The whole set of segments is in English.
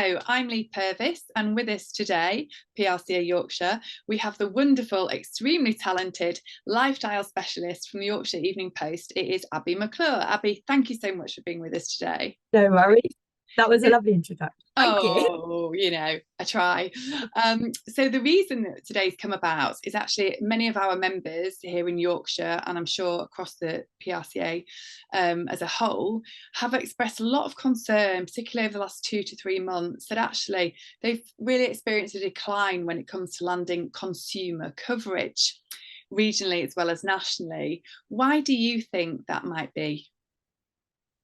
So I'm Lee Purvis, and with us today, PRCA Yorkshire, we have the wonderful, extremely talented lifestyle specialist from the Yorkshire Evening Post. It is Abbey Maclure. Abbey, thank you so much for being with us today. No worries. That was a lovely introduction. Thank you. Oh, I try. So the reason that today's come about is actually many of our members here in Yorkshire, and I'm sure across the PRCA as a whole, have expressed a lot of concern, particularly over the last 2 to 3 months, that actually they've really experienced a decline when it comes to landing consumer coverage, regionally as well as nationally. Why do you think that might be?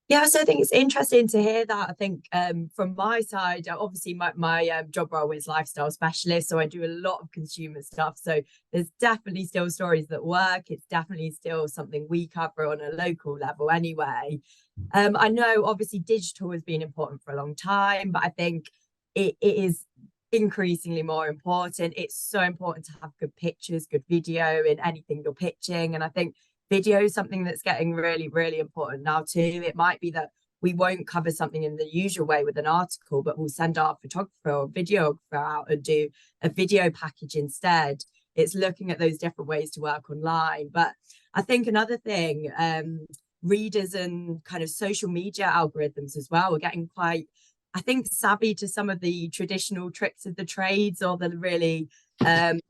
Yeah, so I think it's interesting to hear that. I think from my side, obviously my job role is lifestyle specialist, so I do a lot of consumer stuff. So there's definitely still stories that work. It's definitely still something we cover on a local level anyway. I know obviously digital has been important for a long time, but I think it is increasingly more important. It's so important to have good pictures, good video in anything you're pitching. And I think video is something that's getting really, really important now too. It might be that we won't cover something in the usual way with an article, but we'll send our photographer or videographer out and do a video package instead. It's looking at those different ways to work online. But I think another thing, readers and kind of social media algorithms as well are getting quite, I think, savvy to some of the traditional tricks of the trades or the really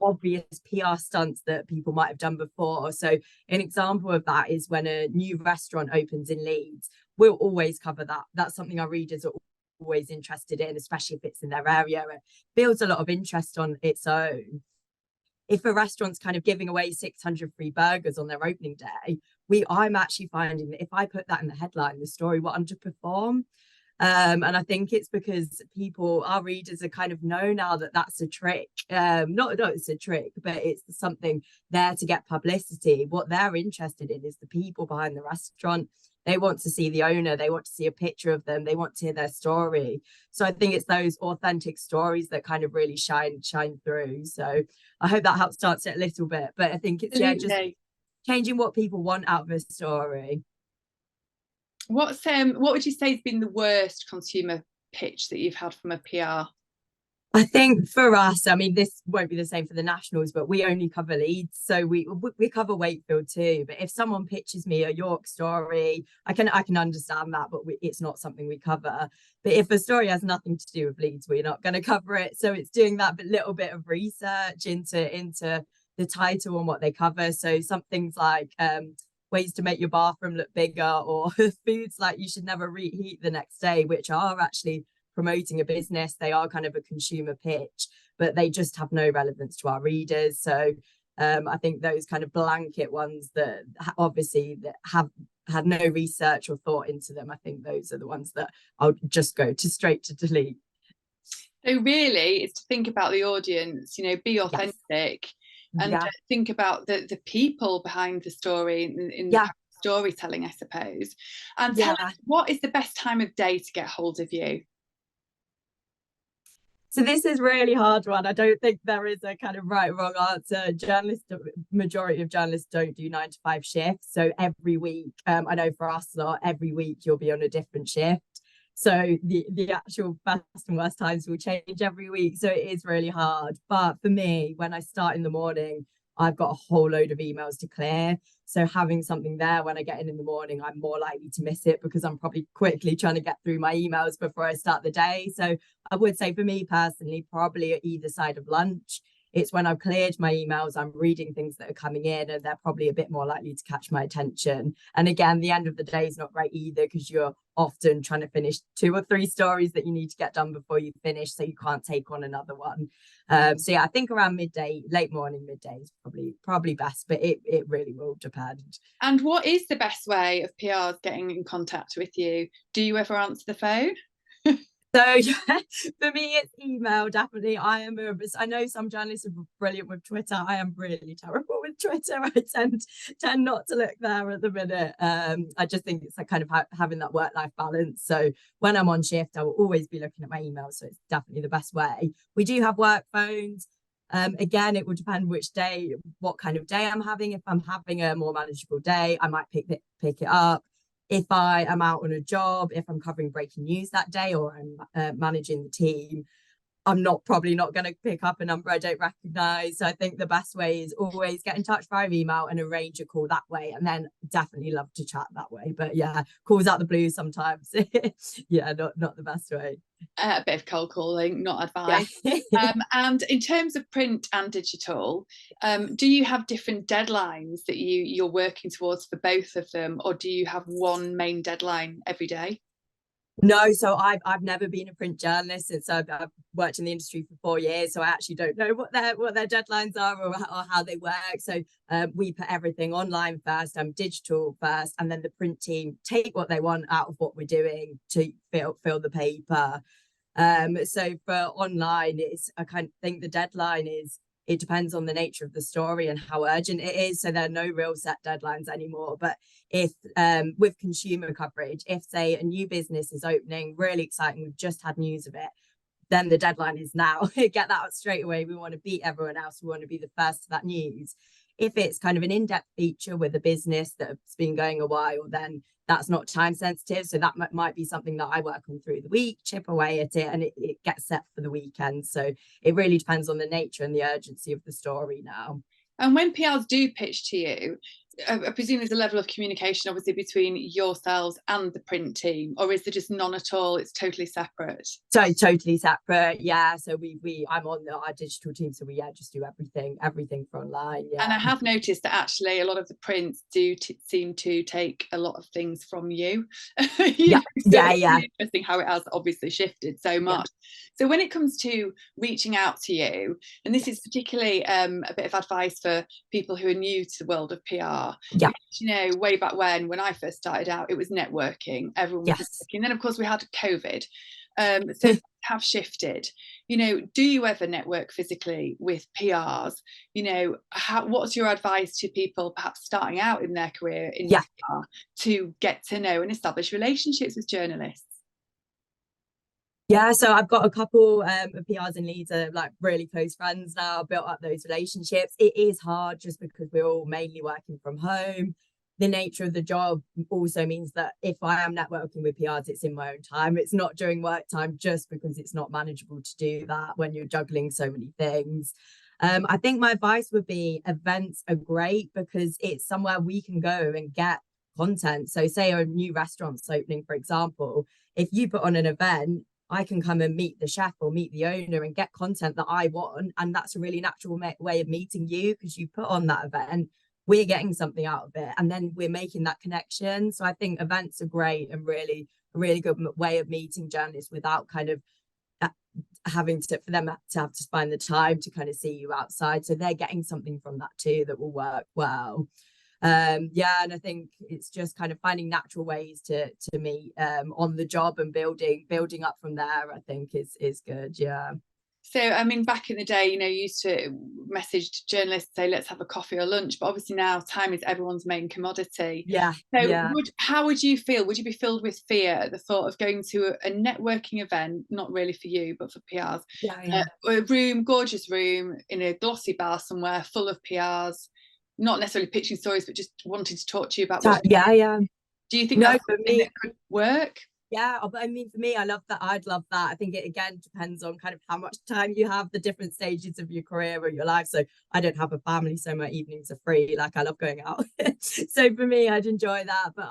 obvious PR stunts that people might have done before. So an example of that is when a new restaurant opens in Leeds, we'll always cover that. That's something our readers are always interested in, especially if it's in their area. It builds a lot of interest on its own. If a restaurant's kind of giving away 600 free burgers on their opening day, I'm actually finding that if I put that in the headline, the story will underperform. And I think it's because our readers are kind of know now that that's a trick. Not it's a trick, but it's something there to get publicity. What they're interested in is the people behind the restaurant. They want to see the owner. They want to see a picture of them. They want to hear their story. So I think it's those authentic stories that kind of really shine through. So I hope that helps to answer it a little bit. But I think it's just changing what people want out of a story. What would you say has been the worst consumer pitch that you've had from a PR? I think for us, I mean, this won't be the same for the nationals, but we only cover Leeds, so we cover Wakefield too. But if someone pitches me a York story, I can understand that, but it's not something we cover. But if a story has nothing to do with Leeds, we're not going to cover it. So it's doing that little bit of research into the title and what they cover. So some things like ways to make your bathroom look bigger, or foods like you should never reheat the next day, which are actually promoting a business. They are kind of a consumer pitch, but they just have no relevance to our readers. So I think those kind of blanket ones that obviously that have had no research or thought into them, I think those are the ones that I'll just go straight to delete. So really, it's to think about the audience, be authentic. Yes. And think about the people behind the story in the storytelling, I suppose. And tell us, what is the best time of day to get hold of you? So this is really hard one. I don't think there is a kind of right or wrong answer. Majority of journalists don't do 9 to 5 shifts. So every week, I know for us, every week you'll be on a different shift. So the actual best and worst times will change every week. So it is really hard. But for me, when I start in the morning, I've got a whole load of emails to clear. So having something there when I get in the morning, I'm more likely to miss it because I'm probably quickly trying to get through my emails before I start the day. So I would say for me personally, probably at either side of lunch. It's when I've cleared my emails, I'm reading things that are coming in, and they're probably a bit more likely to catch my attention. And again, the end of the day is not great either, because you're often trying to finish 2 or 3 stories that you need to get done before you finish, so you can't take on another one. So yeah, I think around midday, late morning, midday is probably best, but it really will depend. And what is the best way of PRs getting in contact with you? Do you ever answer the phone? So yeah, for me, it's email, definitely. I know some journalists are brilliant with Twitter. I am really terrible with Twitter. I tend not to look there at the minute. I just think it's like kind of having that work-life balance. So when I'm on shift, I will always be looking at my emails. So it's definitely the best way. We do have work phones. Again, it will depend which day, what kind of day I'm having. If I'm having a more manageable day, I might pick it up. if I am out on a job, if I'm covering breaking news that day, or I'm managing the team, I'm probably not going to pick up a number I don't recognize. So I think the best way is always get in touch via email and arrange a call that way. And then definitely love to chat that way. But yeah, calls out the blue sometimes. Yeah, not the best way. A bit of cold calling, not Yeah. advice. And in terms of print and digital, do you have different deadlines that you're working towards for both of them, or do you have one main deadline every day? No, so I've never been a print journalist since I've worked in the industry for 4 years. So I actually don't know what their deadlines are, or how they work. So we put everything online first, digital first, and then the print team take what they want out of what we're doing to fill the paper. So for online, I kind of think the deadline is, it depends on the nature of the story and how urgent it is. So there are no real set deadlines anymore. But if with consumer coverage, if say a new business is opening, really exciting, we've just had news of it, then the deadline is now. Get that out straight away. We want to beat everyone else. We want to be the first to that news. If it's kind of an in-depth feature with a business that's been going a while, then that's not time sensitive. So that might be something that I work on through the week, chip away at it, and it gets set for the weekend. So it really depends on the nature and the urgency of the story now. And when PRs do pitch to you, I presume there's a level of communication, obviously, between yourselves and the print team, or is there just none at all? It's totally separate. So totally separate, yeah. So I'm on our digital team, so we just do everything for online. Yeah. And I have noticed that actually a lot of the prints do seem to take a lot of things from you. Yeah. It's interesting how it has obviously shifted so much. Yeah. So when it comes to reaching out to you, and this is particularly a bit of advice for people who are new to the world of PR. Yeah. Because, way back when I first started out, it was networking. Everyone was networking. And then, of course, we had COVID. So have shifted. Do you ever network physically with PRs? What's your advice to people perhaps starting out in their career in PR to get to know and establish relationships with journalists? Yeah, so I've got a couple of PRs and leads are like really close friends now. I've built up those relationships. It is hard just because we're all mainly working from home. The nature of the job also means that if I am networking with PRs, it's in my own time. It's not during work time, just because it's not manageable to do that when you're juggling so many things. I think my advice would be events are great because it's somewhere we can go and get content. So say a new restaurant's opening, for example, if you put on an event, I can come and meet the chef or meet the owner and get content that I want. And that's a really natural way of meeting you, because you put on that event, we're getting something out of it, and then we're making that connection. So I think events are great and really a really good way of meeting journalists without kind of having to have to find the time to kind of see you outside. So they're getting something from that too that will work well. And I think it's just kind of finding natural ways to meet on the job, and building up from there, I think is good. So, I mean, back in the day, you used to message journalists, say, let's have a coffee or lunch. But obviously now time is everyone's main commodity. So how would you feel? Would you be filled with fear at the thought of going to a networking event, not really for you, but for PRs? A gorgeous room in a glossy bar somewhere full of PRs, not necessarily pitching stories, but just wanting to talk to you about what do you think that's something that could work? Yeah, I mean, for me, I love that. I'd love that. I think it again depends on kind of how much time you have, the different stages of your career or your life. So I don't have a family, so my evenings are free. Like, I love going out. So for me, I'd enjoy that. But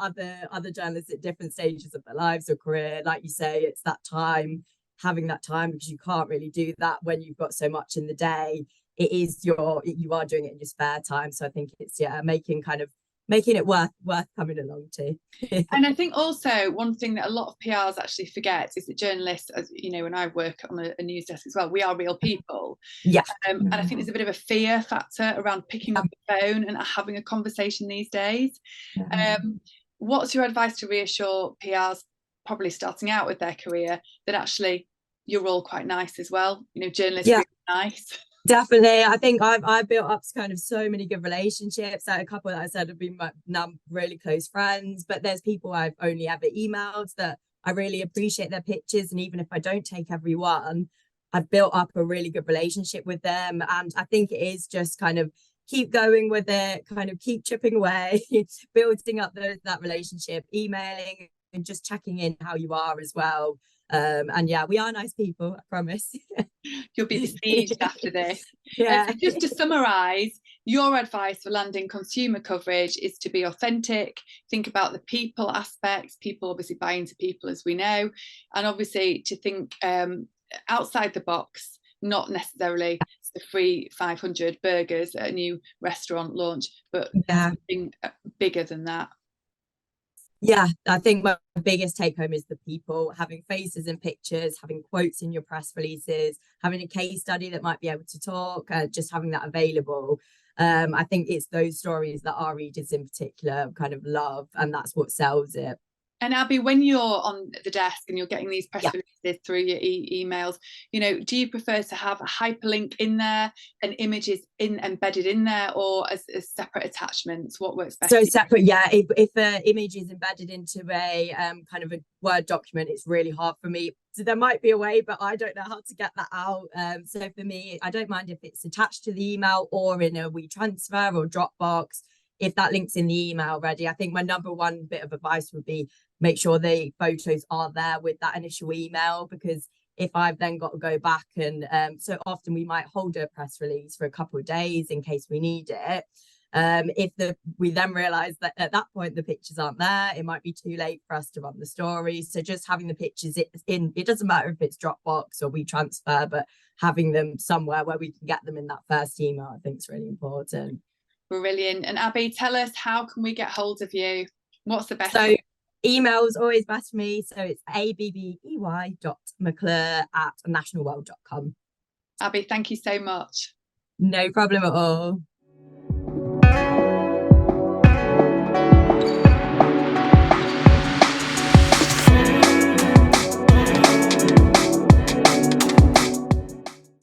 other journalists at different stages of their lives or career, like you say, it's that time, having that time, because you can't really do that when you've got so much in the day. You are doing it in your spare time. So I think it's making it worth coming along to. And I think also one thing that a lot of PRs actually forget is that journalists, as you know, when I work on a news desk as well, we are real people. And I think there's a bit of a fear factor around picking up the phone and having a conversation these days. What's your advice to reassure PRs probably starting out with their career that actually you're all quite nice as well? Journalists are really nice. Definitely. I think I've built up kind of so many good relationships. A couple that I said have been now really close friends, but there's people I've only ever emailed that I really appreciate their pitches. And even if I don't take every one, I've built up a really good relationship with them. And I think it is just kind of keep going with it, kind of keep chipping away, building up that relationship, emailing and just checking in how you are as well. And yeah, we are nice people, I promise. You'll be besieged after this. Yeah. So just to summarise, your advice for landing consumer coverage is to be authentic, think about the people aspects, people obviously buy into people, as we know, and obviously to think outside the box, not necessarily the free 500 burgers at a new restaurant launch, but something bigger than that. Yeah, I think my biggest take home is the people, having faces and pictures, having quotes in your press releases, having a case study that might be able to talk, just having that available. I think it's those stories that our readers in particular kind of love, and that's what sells it. And Abbey, when you're on the desk and you're getting these press releases through your emails, you know, do you prefer to have a hyperlink in there and images embedded in there, or as separate attachments? What works best? So separate, yeah. If an image is embedded into a kind of a Word document, it's really hard for me. So there might be a way, but I don't know how to get that out. So for me, I don't mind if it's attached to the email or in a WeTransfer or Dropbox. If that link's in the email ready, I think my number one bit of advice would be make sure the photos are there with that initial email, because if I've then got to go back and so often we might hold a press release for a couple of days in case we need it. If we then realize that at that point the pictures aren't there, it might be too late for us to run the stories. So just having the pictures in, it doesn't matter if it's Dropbox or WeTransfer, but having them somewhere where we can get them in that first email, I think is really important. Brilliant. And Abbey, tell us, how can we get hold of you? What's the best? So email is always best for me. So it's abbey.maclure@nationalworld.com. Abbey, thank you so much. No problem at all.